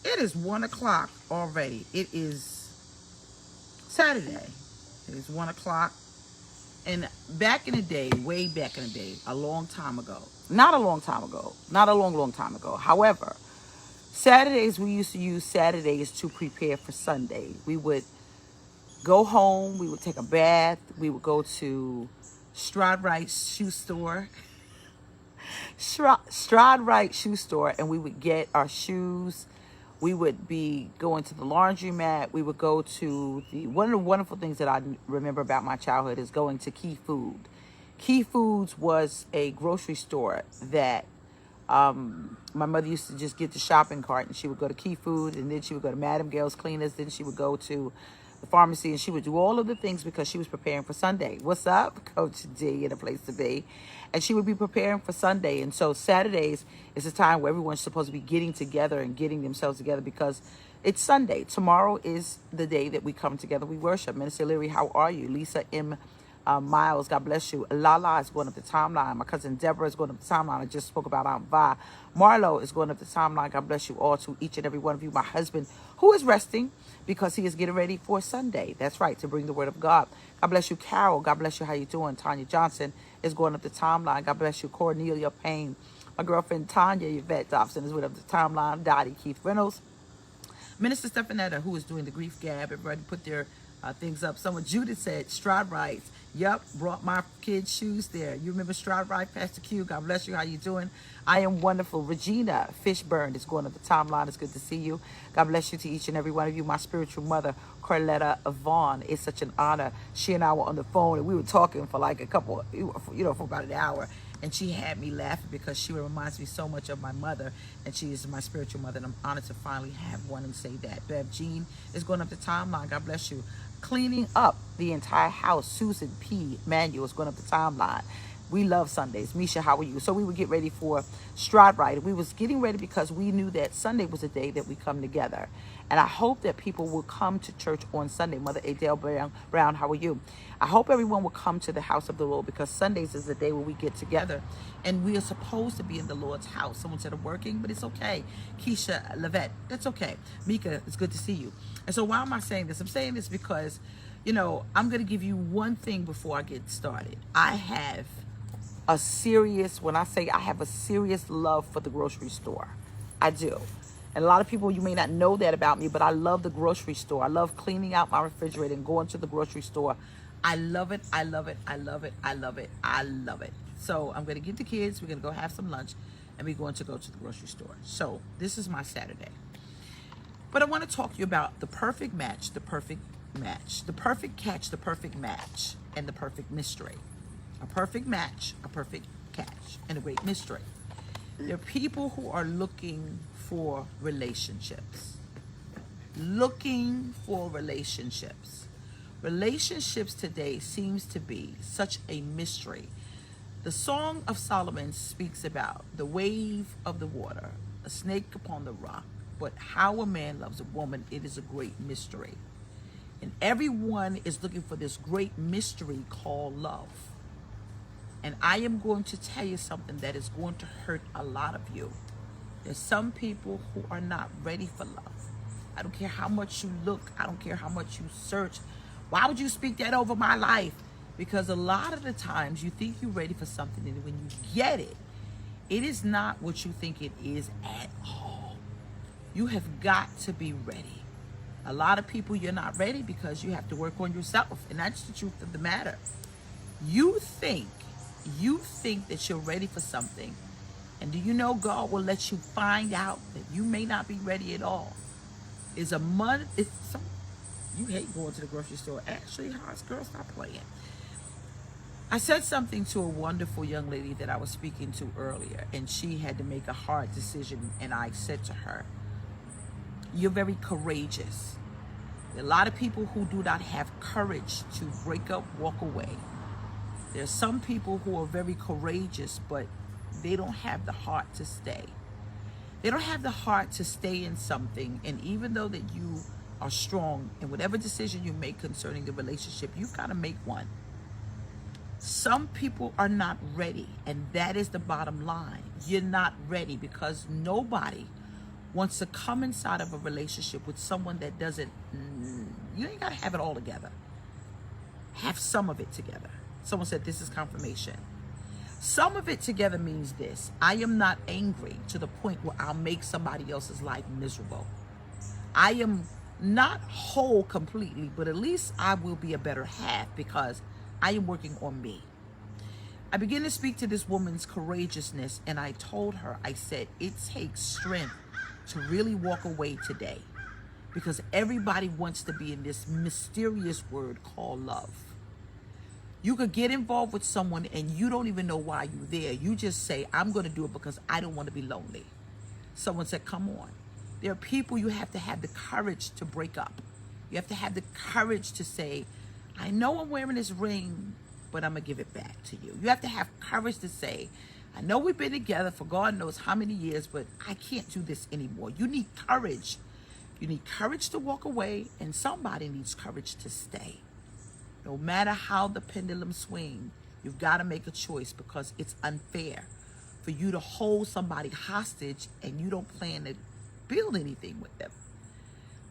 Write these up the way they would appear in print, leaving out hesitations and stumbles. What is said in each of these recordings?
It is 1 o'clock already. It is Saturday. It is 1 o'clock. And back in the day, way back in the day, a long time ago, not a long time ago, not a long, long time ago. However, Saturdays, we used to use Saturdays to prepare for Sunday. We would go home, we would take a bath, we would go to Stride-Rite's shoe store, Stride-Rite shoe store, and we would get our shoes. We would be going to the laundromat. We would go to one of the wonderful things that I remember about my childhood is going to Key Food. Key Foods was a grocery store that my mother used to just get the shopping cart, and she would go to Key Food, and then she would go to Madam Gale's Cleaners, then she would go to the pharmacy, and she would do all of the things because she was preparing for Sunday. What's up, Coach D, in a place to be? And she would be preparing for Sunday. And so Saturdays is a time where everyone's supposed to be getting together and getting themselves together because it's Sunday. Tomorrow is the day that we come together. We worship. Minister Leary, how are you? Lisa M. Miles, God bless you. Lala is going up the timeline. My cousin Deborah is going up the timeline. I just spoke about Aunt Vi. Marlo is going up the timeline. God bless you all, to each and every one of you. My husband, who is resting because he is getting ready for Sunday. That's right, to bring the word of God. God bless you, Carol. God bless you. How you doing? Tanya Johnson is going up the timeline. God bless you, Cornelia Payne. My girlfriend Tanya Yvette Dobson is with up the timeline. Dottie Keith Reynolds. Minister Stefanetta, who is doing the grief gab. Everybody put their things up. Someone, Judith said, Stride-Rite. Yep, brought my kids' shoes there. You remember Stride-Rite, Pastor Q? God bless you. How you doing? I am wonderful. Regina Fishburne is going up the timeline. It's good to see you. God bless you to each and every one of you. My spiritual mother, Carletta Vaughn. It's such an honor. She and I were on the phone, and we were talking for like a couple, for about an hour. And she had me laughing because she reminds me so much of my mother, and she is my spiritual mother, and I'm honored to finally have one and say that. Bev Jean is going up the timeline. God bless you. Cleaning up the entire house. Susan P. Manuel is going up the timeline. We love Sundays. Misha, how are you? So we would get ready for Stride-Rite. We was getting ready because we knew that Sunday was a day that we come together. And I hope that people will come to church on Sunday. Mother Adele Brown, how are you? I hope everyone will come to the house of the Lord because Sundays is the day where we get together. And we are supposed to be in the Lord's house. Someone said I'm working, but it's okay. Keisha Levette, that's okay. Mika, it's good to see you. And so why am I saying this? I'm saying this because, I'm going to give you one thing before I get started. I have a serious love for the grocery store. I do. And a lot of people, you may not know that about me, but I love the grocery store. I love cleaning out my refrigerator and going to the grocery store. I love it. I love it. I love it. I love it. I love it. So I'm going to get the kids. We're going to go have some lunch, and we're going to go to the grocery store. So this is my Saturday. But I want to talk to you about the perfect match, the perfect catch, the perfect match, and the perfect mystery. A perfect match, a perfect catch, and a great mystery. There are people who are looking for relationships. Relationships today seems to be such a mystery. The Song of Solomon speaks about the wave of the water, a snake upon the rock, but how a man loves a woman, it is a great mystery. And everyone is looking for this great mystery called love. And I am going to tell you something that is going to hurt a lot of you. There's some people who are not ready for love. I don't care how much you look. I don't care how much you search. Why would you speak that over my life? Because a lot of the times you think you're ready for something, and when you get it, it is not what you think it is at all. You have got to be ready. A lot of people, you're not ready because you have to work on yourself. And that's the truth of the matter. You think that you're ready for something, and do you know God will let you find out that you may not be ready at all? You hate going to the grocery store. Actually, girl, stop playing. I said something to a wonderful young lady that I was speaking to earlier, and she had to make a hard decision, and I said to her, you're very courageous. There are a lot of people who do not have courage to break up, walk away. There's some people who are very courageous, but they don't have the heart to stay. They don't have the heart to stay in something. And even though that you are strong in whatever decision you make concerning the relationship, you've got to make one. Some people are not ready, and that is the bottom line. You're not ready because nobody wants to come inside of a relationship with someone that doesn't, you ain't got to have it all together. Have some of it together. Someone said this is confirmation. Some of it together means this: I am not angry to the point where I'll make somebody else's life miserable. I am not whole completely, but at least I will be a better half because I am working on me. I began to speak to this woman's courageousness, and I told her, I said, it takes strength to really walk away today because everybody wants to be in this mysterious word called love. You could get involved with someone and you don't even know why you're there. You just say, I'm going to do it because I don't want to be lonely. Someone said, come on. There are people you have to have the courage to break up. You have to have the courage to say, I know I'm wearing this ring, but I'm going to give it back to you. You have to have courage to say, I know we've been together for God knows how many years, but I can't do this anymore. You need courage. You need courage to walk away, and somebody needs courage to stay. No matter how the pendulum swings, you've got to make a choice because it's unfair for you to hold somebody hostage and you don't plan to build anything with them.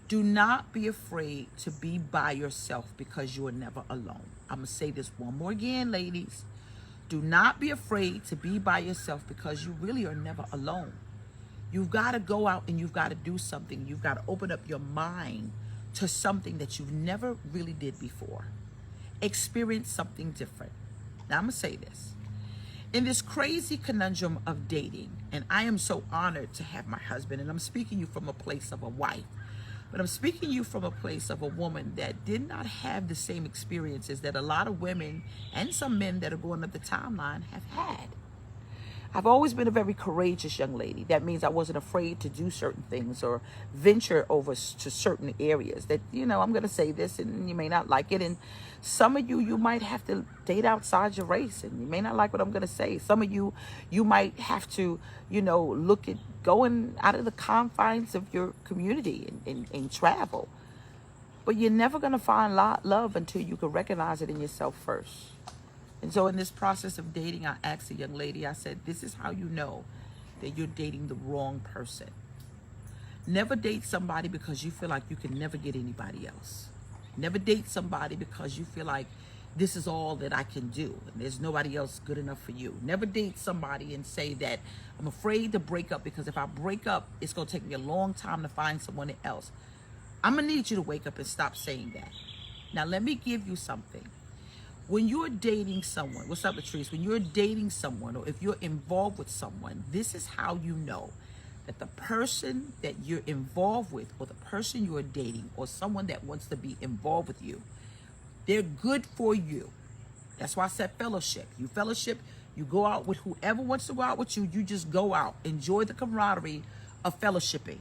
Do not be afraid to be by yourself because you are never alone. I'm going to say this one more again, ladies. Do not be afraid to be by yourself because you really are never alone. You've got to go out and you've got to do something. You've got to open up your mind to something that you've never really did before. Experience something different. Now I'm going to say this. In this crazy conundrum of dating, and I am so honored to have my husband, and I'm speaking you from a place of a wife, but I'm speaking you from a place of a woman that did not have the same experiences that a lot of women and some men that are going up the timeline have had. I've always been a very courageous young lady. That means I wasn't afraid to do certain things or venture over to certain areas that, I'm going to say this and you may not like it. And some of you might have to date outside your race and you may not like what I'm going to say. Some of you might have to, look at going out of the confines of your community and travel. But you're never going to find love until you can recognize it in yourself first. And so in this process of dating, I asked a young lady, I said, this is how you know that you're dating the wrong person. Never date somebody because you feel like you can never get anybody else. Never date somebody because you feel like this is all that I can do and there's nobody else good enough for you. Never date somebody and say that I'm afraid to break up because if I break up, it's going to take me a long time to find someone else. I'm going to need you to wake up and stop saying that. Now, let me give you something. When you're dating someone, what's up, Latrice? When you're dating someone or if you're involved with someone, this is how you know that the person that you're involved with or the person you are dating or someone that wants to be involved with you, they're good for you. That's why I said fellowship. You fellowship, you go out with whoever wants to go out with you, you just go out. Enjoy the camaraderie of fellowshipping.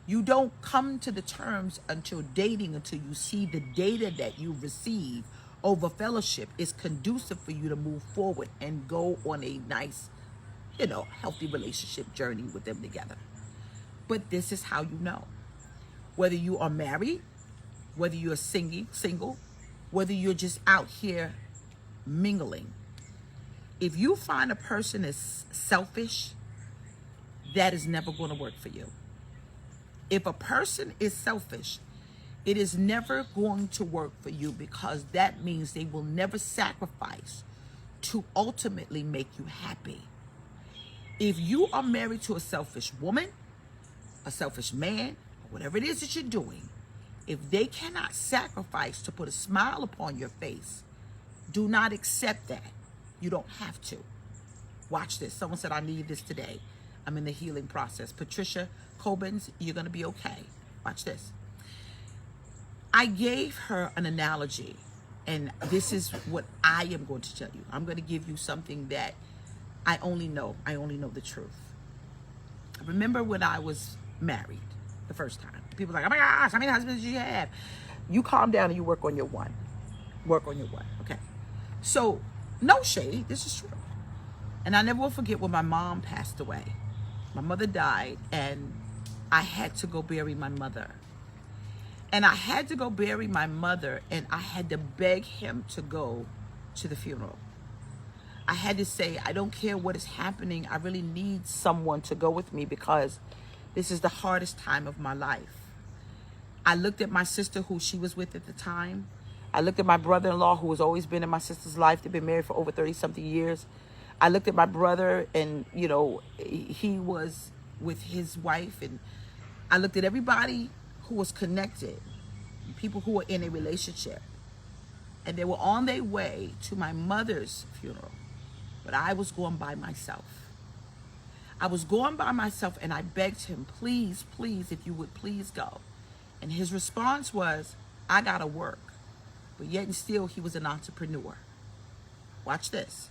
You don't come to the terms until dating, until you see the data that you receive over fellowship is conducive for you to move forward and go on a nice, healthy relationship journey with them together. But this is how you know. Whether you are married, whether you're single, whether you're just out here mingling. If you find a person is selfish, that is never going to work for you. If a person is selfish, it is never going to work for you because that means they will never sacrifice to ultimately make you happy. If you are married to a selfish woman, a selfish man, or whatever it is that you're doing, if they cannot sacrifice to put a smile upon your face, do not accept that. You don't have to. Watch this. Someone said, I need this today. I'm in the healing process. Patricia Cobins, you're going to be okay. Watch this. I gave her an analogy, and this is what I am going to tell you. I'm going to give you something that I only know. I only know the truth. I remember when I was married the first time. People were like, oh my gosh, how many husbands did you have? You calm down and you work on your one. Work on your one, okay? So, no shade, this is true. And I never will forget when my mom passed away. My mother died, and I had to go bury my mother. And I had to go bury my mother, and I had to beg him to go to the funeral. I had to say, I don't care what is happening. I really need someone to go with me because This is the hardest time of my life. I looked at my sister, who she was with at the time. I looked at my brother-in-law, who has always been in my sister's life. They've been married for over 30-something years. I looked at my brother, and, you know, he was with his wife. And I looked at everybody who was connected, people who were in a relationship. And they were on their way to my mother's funeral. But I was going by myself. I was going by myself, and I begged him, please, please, if you would please go. And his response was, I gotta work. But yet and still, he was an entrepreneur. Watch this.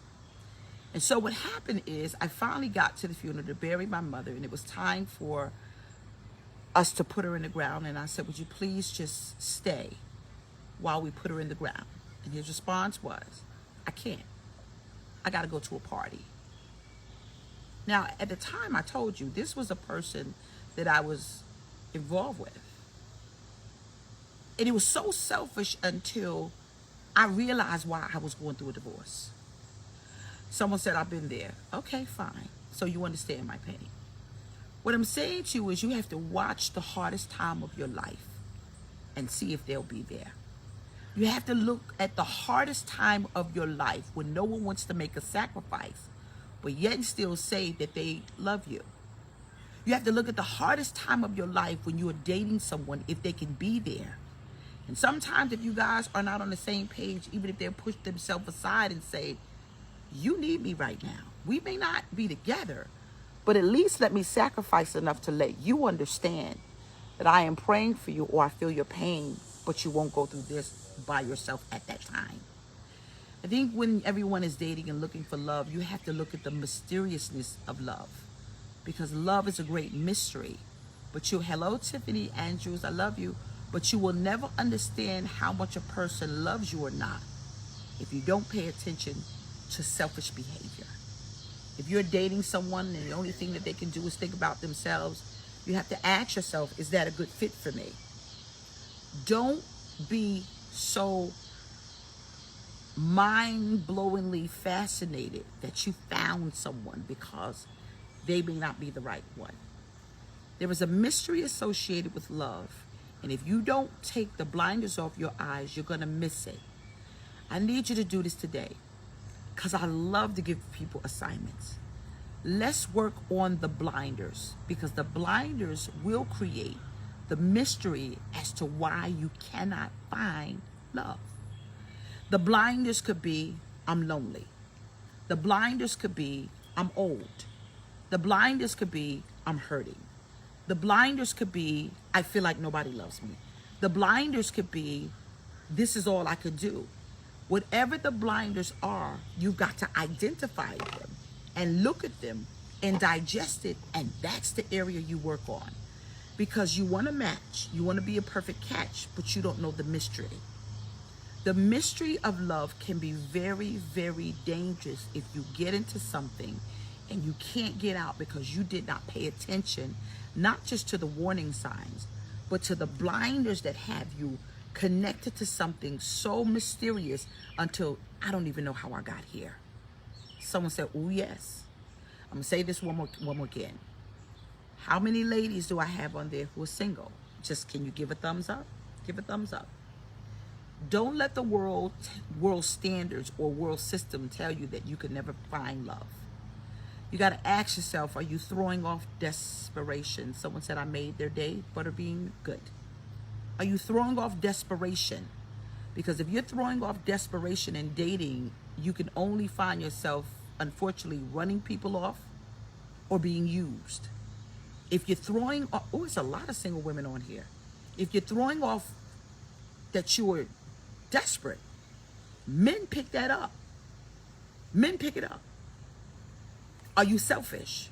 And so what happened is, I finally got to the funeral to bury my mother, and it was time for us to put her in the ground. And I said, would you please just stay while we put her in the ground? And his response was, I can't. I gotta go to a party. Now, at the time, I told you, this was a person that I was involved with. And it was so selfish until I realized why I was going through a divorce. Someone said, I've been there. Okay, fine. So you understand my pain. What I'm saying to you is, you have to watch the hardest time of your life and see if they'll be there. You have to look at the hardest time of your life when no one wants to make a sacrifice, but yet still say that they love you. You have to look at the hardest time of your life when you are dating someone, if they can be there. And sometimes if you guys are not on the same page, even if they'll push themselves aside and say, you need me right now. We may not be together, but at least let me sacrifice enough to let you understand that I am praying for you, or I feel your pain, but you won't go through this by yourself at that time. I think when everyone is dating and looking for love, you have to look at the mysteriousness of love, because love is a great mystery. But you, hello, Tiffany Andrews, I love you, but you will never understand how much a person loves you or not if you don't pay attention to selfish behavior. If you're dating someone and the only thing that they can do is think about themselves, you have to ask yourself, is that a good fit for me? Don't be so mind-blowingly fascinated that you found someone because they may not be the right one. There is a mystery associated with love, and if you don't take the blinders off your eyes, you're going to miss it. I need you to do this today, because I love to give people assignments. Let's work on the blinders, because the blinders will create the mystery as to why you cannot find love. The blinders could be, I'm lonely. The blinders could be, I'm old. The blinders could be, I'm hurting. The blinders could be, I feel like nobody loves me. The blinders could be, this is all I could do. Whatever the blinders are, you've got to identify them and look at them and digest it, and that's the area you work on. Because you want to match, you want to be a perfect catch, but you don't know the mystery. The mystery of love can be very, very dangerous if you get into something and you can't get out because you did not pay attention, not just to the warning signs, but to the blinders that have you connected to something so mysterious until I don't even know how I got here. Someone said, oh yes. I'm gonna say this one more again. How many ladies do I have on there who are single? Just, can you give a thumbs up? Give a thumbs up. Don't let the world standards or world system tell you that you can never find love. You got to ask yourself, are you throwing off desperation? Someone said, I made their day, Butterbean, good. Are you throwing off desperation? Because if you're throwing off desperation in dating, you can only find yourself, unfortunately, running people off or being used. If you're throwing off, oh, there's a lot of single women on here. If you're throwing off that you are desperate, men pick that up. Men pick it up. Are you selfish?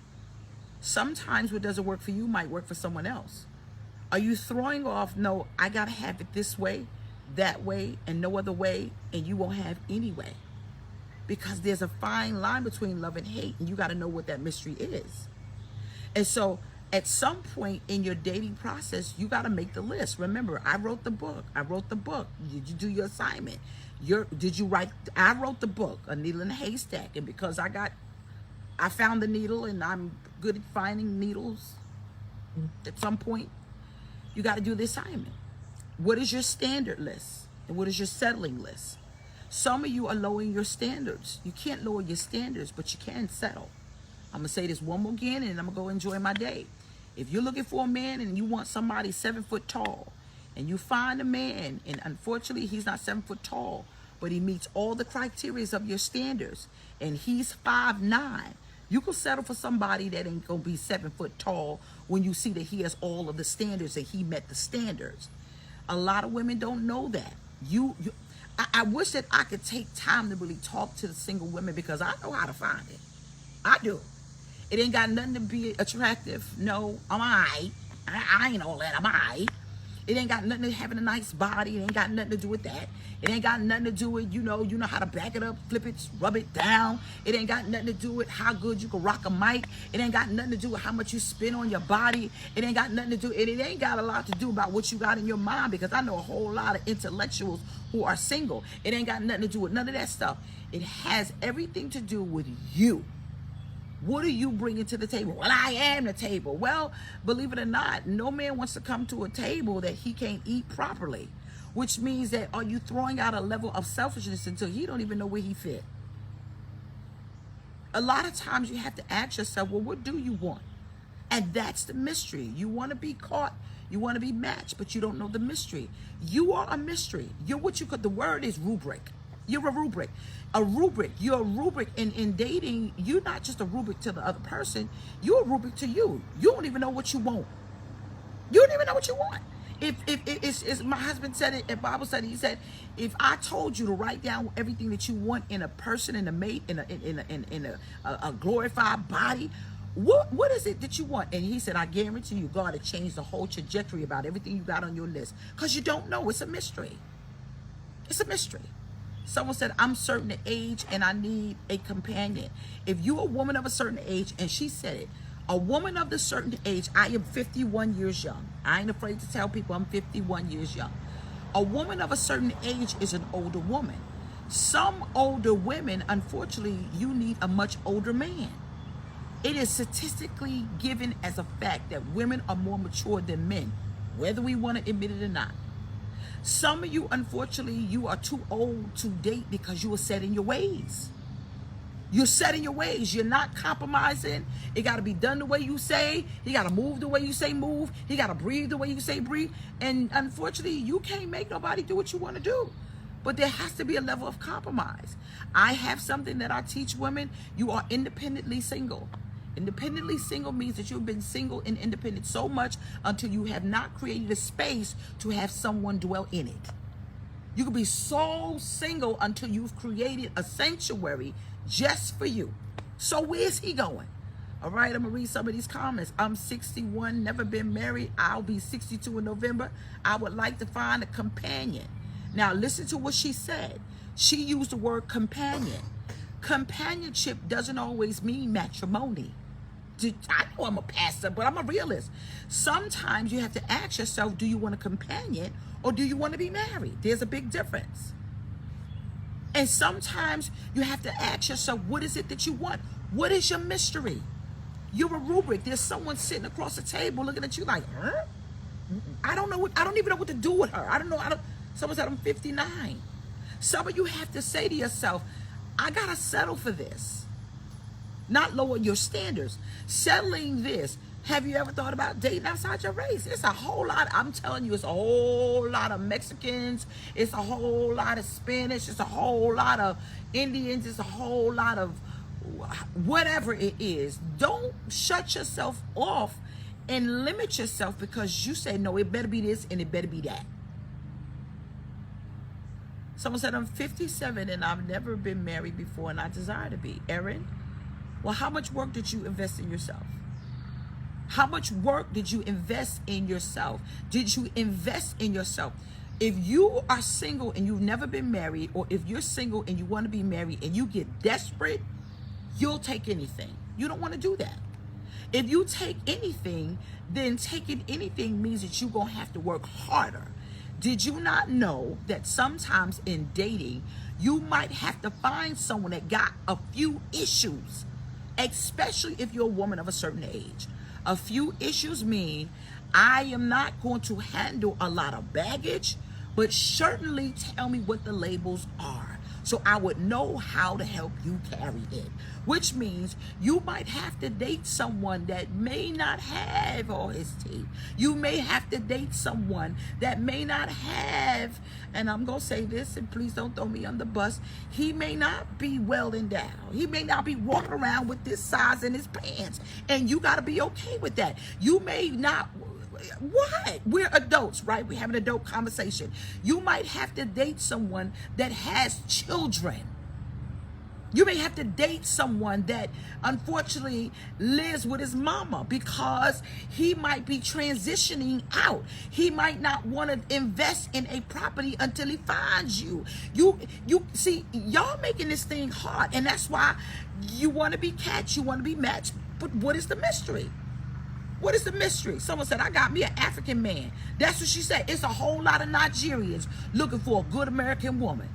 Sometimes what doesn't work for you might work for someone else. Are you throwing off, no, I gotta have it this way, that way, and no other way, and you won't have any way? Because there's a fine line between love and hate, and you gotta know what that mystery is. And so at some point in your dating process, you gotta make the list. Remember, I wrote the book. Did you do your assignment? Did you write? I wrote the book, A Needle in a Haystack, and because I found the needle and I'm good at finding needles, At some point, you got to do the assignment. What is your standard list? And what is your settling list? Some of you are lowering your standards. You can't lower your standards, but you can settle. I'm going to say this one more again, and I'm going to go enjoy my day. If you're looking for a man and you want somebody 7 foot tall, and you find a man, and unfortunately he's not 7 foot tall, but he meets all the criteria of your standards, and he's 5'9", you can settle for somebody that ain't going to be 7 foot tall when you see that he has all of the standards and he met the standards. A lot of women don't know that. I wish that I could take time to really talk to the single women, because I know how to find it. I do. It ain't got nothing to be attractive. No, I'm all right. I ain't all that. I'm all right. It ain't got nothing to having a nice body. It ain't got nothing to do with that. It ain't got nothing to do with, you know how to back it up, flip it, rub it down. It ain't got nothing to do with how good you can rock a mic. It ain't got nothing to do with how much you spend on your body. It ain't got nothing to do, and it ain't got a lot to do about what you got in your mind, because I know a whole lot of intellectuals who are single. It ain't got nothing to do with none of that stuff. It has everything to do with you. What are you bringing to the table? Well, I am the table. Well, believe it or not, no man wants to come to a table that he can't eat properly, which means that are you throwing out a level of selfishness until he don't even know where he fit? A lot of times you have to ask yourself, well, what do you want? And that's the mystery. You want to be caught. You want to be matched, but you don't know the mystery. You are a mystery. You're what you could, the word is rubric. You're a rubric. A rubric. You're a rubric in dating. You're not just a rubric to the other person. You're a rubric to you. You don't even know what you want. You don't even know what you want. If it's my husband said it at Bible study, he said, if I told you to write down everything that you want in a person, in a mate, in a glorified body, what is it that you want? And he said, I guarantee you, God had changed the whole trajectory about everything you got on your list, because you don't know. It's a mystery. It's a mystery. Someone said, I'm certain the age and I need a companion. If you're a woman of a certain age, and she said it, a woman of the certain age, I am 51 years young. I ain't afraid to tell people I'm 51 years young. A woman of a certain age is an older woman. Some older women, unfortunately, you need a much older man. It is statistically given as a fact that women are more mature than men, whether we want to admit it or not. Some of you, unfortunately, you are too old to date because you are set in your ways. You're set in your ways. You're not compromising. It got to be done the way you say. You got to move the way you say move. You got to breathe the way you say breathe. And unfortunately, you can't make nobody do what you want to do. But there has to be a level of compromise. I have something that I teach women. You are independently single. Independently single means that you've been single and independent so much until you have not created a space to have someone dwell in it. You can be so single until you've created a sanctuary just for you. So where's he going? All right, I'm going to read some of these comments. I'm 61, never been married. I'll be 62 in November. I would like to find a companion. Now, listen to what she said. She used the word companion. Companionship doesn't always mean matrimony. I know I'm a pastor, but I'm a realist. Sometimes you have to ask yourself, do you want a companion or do you want to be married? There's a big difference. And sometimes you have to ask yourself, what is it that you want? What is your mystery? You're a rubric. There's someone sitting across the table looking at you like, huh? I don't even know what to do with her. Someone said I'm 59. Some of you have to say to yourself, I gotta settle for this. Not lower your standards. Settling this. Have you ever thought about dating outside your race? It's a whole lot. I'm telling you, it's a whole lot of Mexicans. It's a whole lot of Spanish. It's a whole lot of Indians. It's a whole lot of whatever it is. Don't shut yourself off and limit yourself because you say, no, it better be this and it better be that. Someone said, I'm 57 and I've never been married before and I desire to be. Erin, well, how much work did you invest in yourself? How much work did you invest in yourself? Did you invest in yourself? If you are single and you've never been married, or if you're single and you want to be married and you get desperate, you'll take anything. You don't want to do that. If you take anything, then taking anything means that you're going to have to work harder. Did you not know that sometimes in dating, you might have to find someone that got a few issues, especially if you're a woman of a certain age? A few issues mean I am not going to handle a lot of baggage, but certainly tell me what the labels are, so I would know how to help you carry it. Which means you might have to date someone that may not have all his teeth. You may have to date someone that may not have, and I'm going to say this, and please don't throw me on the bus, he may not be well endowed. He may not be walking around with this size in his pants, and you got to be okay with that. You may not. What? We're adults, right? We have an adult conversation. You might have to date someone that has children. You may have to date someone that unfortunately lives with his mama because he might be transitioning out. He might not want to invest in a property until he finds you. You see, y'all making this thing hard, and that's why you want to be catch, you want to be matched. But what is the mystery? What is the mystery? Someone said, I got me an African man. That's what she said. It's a whole lot of Nigerians looking for a good American woman.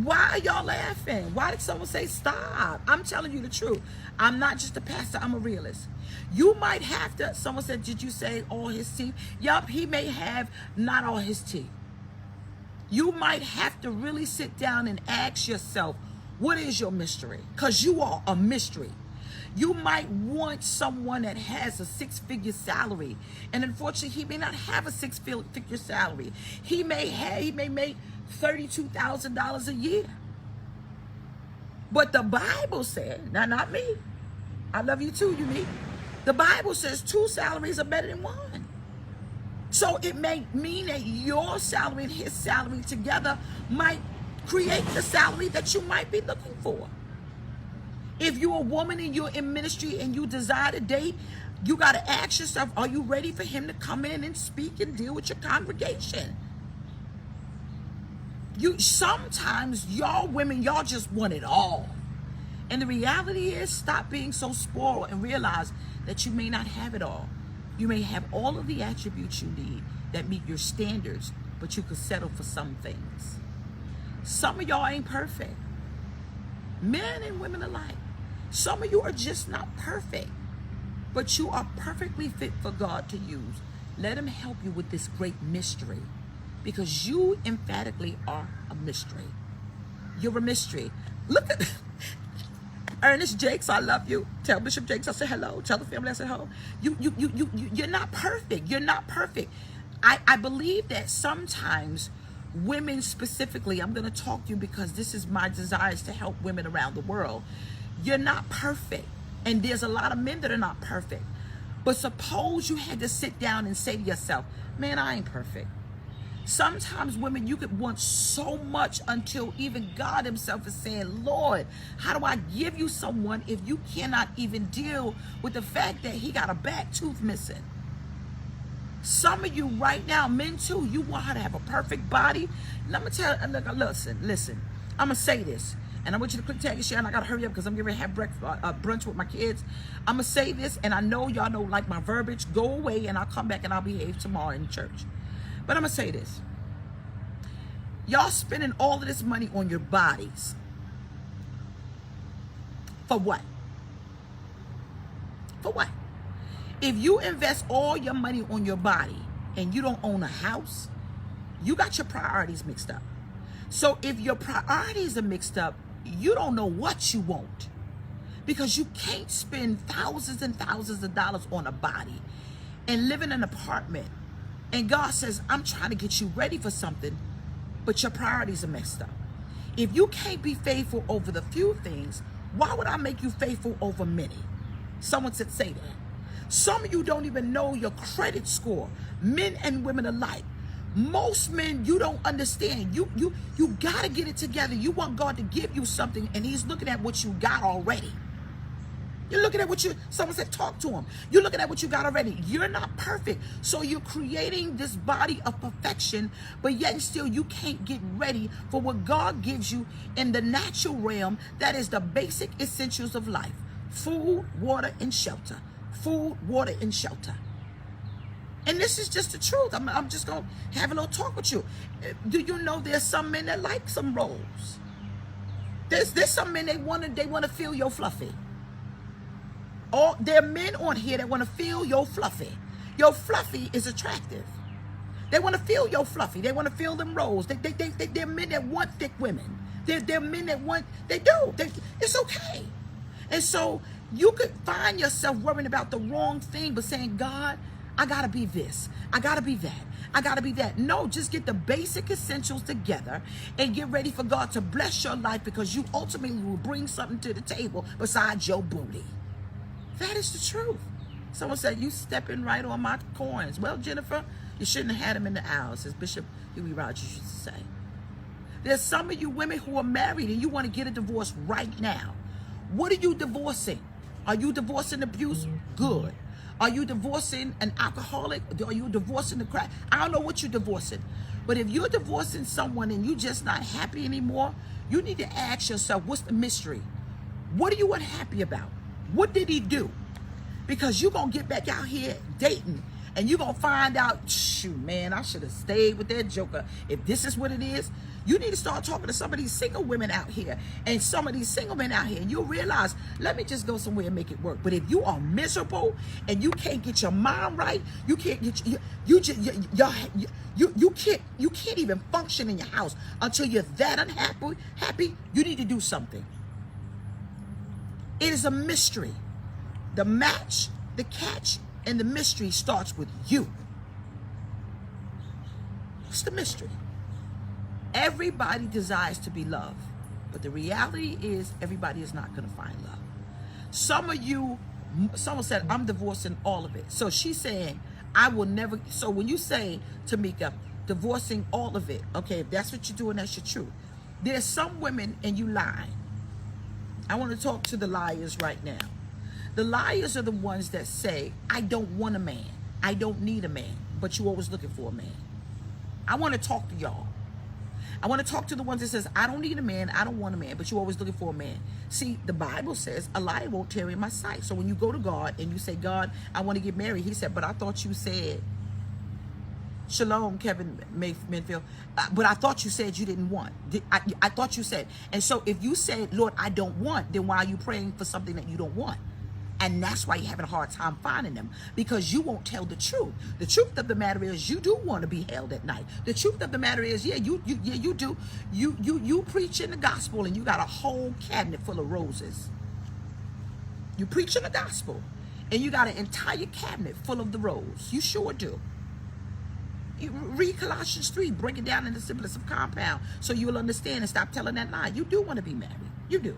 Why are y'all laughing? Why did someone say stop? I'm telling you the truth. I'm not just a pastor, I'm a realist. You might have to, someone said, did you say all his teeth? Yup, he may have not all his teeth. You might have to really sit down and ask yourself, what is your mystery? Because you are a mystery. You might want someone that has a six-figure salary, and unfortunately, he may not have a six-figure salary. He may make $32,000 a year. But the Bible said, now not me, I love you too, Unique. The Bible says 2 salaries are better than 1. So it may mean that your salary and his salary together might create the salary that you might be looking for. If you're a woman and you're in ministry and you desire to date, you got to ask yourself, are you ready for him to come in and speak and deal with your congregation? Sometimes y'all women, y'all just want it all. And the reality is, stop being so spoiled and realize that you may not have it all. You may have all of the attributes you need that meet your standards, but you could settle for some things. Some of y'all ain't perfect. Men and women alike. Some of you are just not perfect, but you are perfectly fit for God to use. Let him help you with this great mystery, because you emphatically are a mystery. You're a mystery. Look at Ernest Jakes, I love you. Tell Bishop Jakes I said hello. Tell the family I said hello. You're not perfect. You're not perfect. I believe that sometimes women specifically, I'm going to talk to you because this is my desires to help women around the world. You're not perfect. And there's a lot of men that are not perfect. But suppose you had to sit down and say to yourself, man, I ain't perfect. Sometimes women, you could want so much until even God himself is saying, Lord, how do I give you someone if you cannot even deal with the fact that he got a back tooth missing? Some of you right now, men too, you want her to have a perfect body. And I'm going to tell, listen, I'm going to say this. And I want you to click tag and share, and I got to hurry up because I'm getting ready to have brunch with my kids. I'm going to say this, and I know y'all don't like my verbiage. Go away, and I'll come back and I'll behave tomorrow in church. But I'm going to say this. Y'all spending all of this money on your bodies. For what? For what? If you invest all your money on your body and you don't own a house, you got your priorities mixed up. So if your priorities are mixed up, you don't know what you want, because you can't spend thousands and thousands of dollars on a body and live in an apartment. And God says, I'm trying to get you ready for something, but your priorities are messed up. If you can't be faithful over the few things, why would I make you faithful over many? Someone said, say that. Some of you don't even know your credit score, men and women alike. Most men, you don't understand. You got to get it together. You want God to give you something, and he's looking at what you got already. You're looking at someone said, talk to him. You're looking at what you got already. You're not perfect. So you're creating this body of perfection, but yet and still you can't get ready for what God gives you in the natural realm. That is the basic essentials of life: food, water, and shelter. Food, water, and shelter. And this is just the truth. I'm just going to have a little talk with you. Do you know there's some men that like some rolls? There's some men, they want to feel your fluffy. There are men on here that want to feel your fluffy. Your fluffy is attractive. They want to feel your fluffy. They want to feel them rolls. They're men that want thick women. They're men that want, they do. It's okay. And so you could find yourself worrying about the wrong thing, but saying, God, I got to be this. I got to be that. I got to be that. No, just get the basic essentials together and get ready for God to bless your life, because you ultimately will bring something to the table besides your booty. That is the truth. Someone said, you stepping right on my corns. Well, Jennifer, you shouldn't have had them in the aisles, as Bishop Huey Rogers used to say. There's some of you women who are married and you want to get a divorce right now. What are you divorcing? Are you divorcing abuse? Good. Are you divorcing an alcoholic? Are you divorcing the crack? I don't know what you're divorcing. But if you're divorcing someone and you're just not happy anymore, you need to ask yourself, what's the mystery? What are you unhappy about? What did he do? Because you're going to get back out here dating and you're going to find out, shoot, man, I should have stayed with that joker. If this is what it is, you need to start talking to some of these single women out here and some of these single men out here, and you'll realize, let me just go somewhere and make it work. But if you are miserable and you can't get your mind right, you can't get you can't even function in your house until you're that unhappy, you need to do something. It is a mystery. The match, the catch, and the mystery starts with you. What's the mystery? Everybody desires to be loved, but the reality is everybody is not going to find love. Some of you, someone said, I'm divorcing all of it. So she's saying, I will never. So when you say, Tamika, divorcing all of it, okay, if that's what you're doing, that's your truth. There's some women and you lie. I want to talk to the liars right now. The liars are the ones that say, I don't want a man. I don't need a man, but you're always looking for a man. I want to talk to y'all. I want to talk to the ones that says, I don't need a man, I don't want a man, but you're always looking for a man. See, the Bible says a liar won't tarry in my sight. So when you go to God and you say, God, I want to get married, he said, but I thought you said, Shalom, Kevin Menfield, but I thought you said you didn't want. I thought you said. And so if you said, Lord, I don't want, then why are you praying for something that you don't want? And that's why you're having a hard time finding them, because you won't tell the truth. The truth of the matter is you do want to be held at night. The truth of the matter is, yeah, you do. You preaching the gospel and you got a whole cabinet full of roses. You preaching the gospel and you got an entire cabinet full of the rose. You sure do. You read Colossians 3, break it down in the simplest of compound so you'll understand and stop telling that lie. You do want to be married. You do.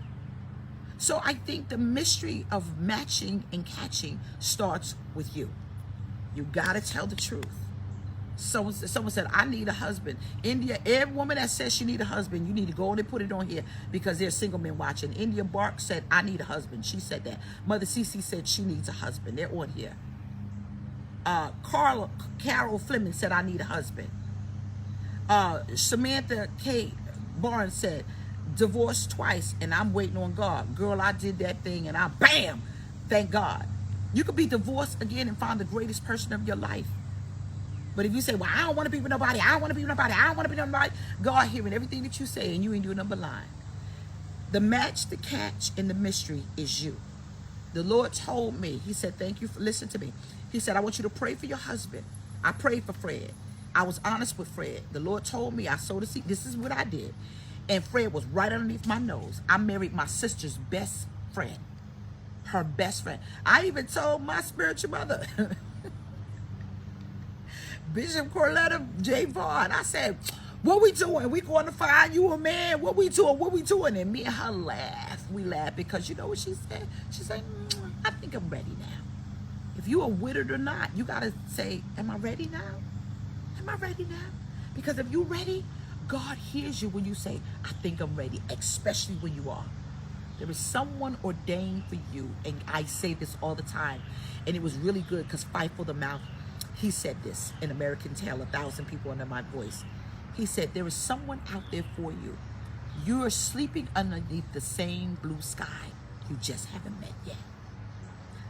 So I think the mystery of matching and catching starts with you. You got to tell the truth. Someone said, I need a husband. India, every woman that says she need a husband, you need to go on and put it on here because there's single men watching. India Bark said, I need a husband. She said that. Mother Cece said she needs a husband. They're on here. Carol Fleming said, I need a husband. Samantha K. Barnes said, divorced twice and I'm waiting on God. Girl, I did that thing and I bam, thank God. You could be divorced again and find the greatest person of your life. But if you say, well, I don't want to be with nobody, I don't want to be with nobody, I don't want to be with nobody, God hearing everything that you say and you ain't doing nothing but lying. The match, the catch, and the mystery is you. The Lord told me, he said, thank you for listening to me. He said, I want you to pray for your husband. I prayed for Fred. I was honest with Fred. The Lord told me, I sowed a seed. This is what I did. And Fred was right underneath my nose. I married my sister's best friend. Her best friend. I even told my spiritual mother, Bishop Corletta J. Vaughn, I said, what we doing? We going to find you a man? What we doing? What we doing? And me and her laughed. We laughed because you know what she said? She said, I think I'm ready now. If you are widowed or not, you got to say, am I ready now? Am I ready now? Because if you're ready, God hears you when you say, I think I'm ready, especially when you are. There is someone ordained for you, and I say this all the time, and it was really good because Fifo the Mouth, he said this in American Tale, 1,000 people under my voice. He said, there is someone out there for you. You are sleeping underneath the same blue sky. You just haven't met yet.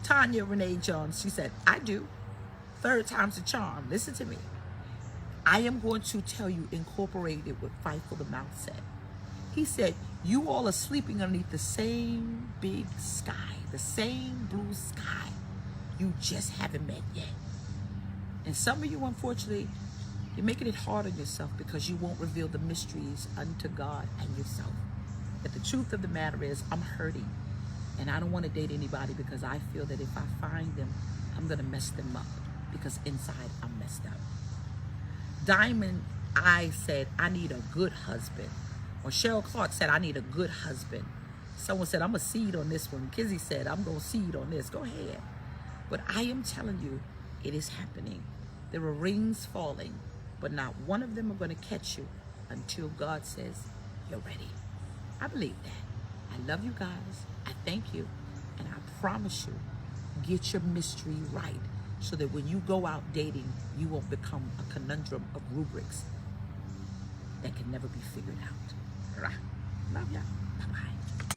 Tanya Renee Jones, she said, I do. Third time's a charm. Listen to me. I am going to tell you, incorporated what Fifo the Mouth said. He said, You all are sleeping underneath the same big sky, the same blue sky. You just haven't met yet. And some of you, unfortunately, you're making it hard on yourself because you won't reveal the mysteries unto God and yourself. But the truth of the matter is, I'm hurting. And I don't want to date anybody because I feel that if I find them, I'm going to mess them up. Because inside, I'm messed up. Diamond, I said, I need a good husband. Or Cheryl Clark said, I need a good husband. Someone said, I'm going to seed on this one. Kizzy said, I'm going to seed on this. Go ahead. But I am telling you, it is happening. There are rings falling, but not one of them are going to catch you until God says, you're ready. I believe that. I love you guys. I thank you. And I promise you, get your mystery right so that when you go out dating, you won't become a conundrum of rubrics that can never be figured out. Love ya. Bye-bye.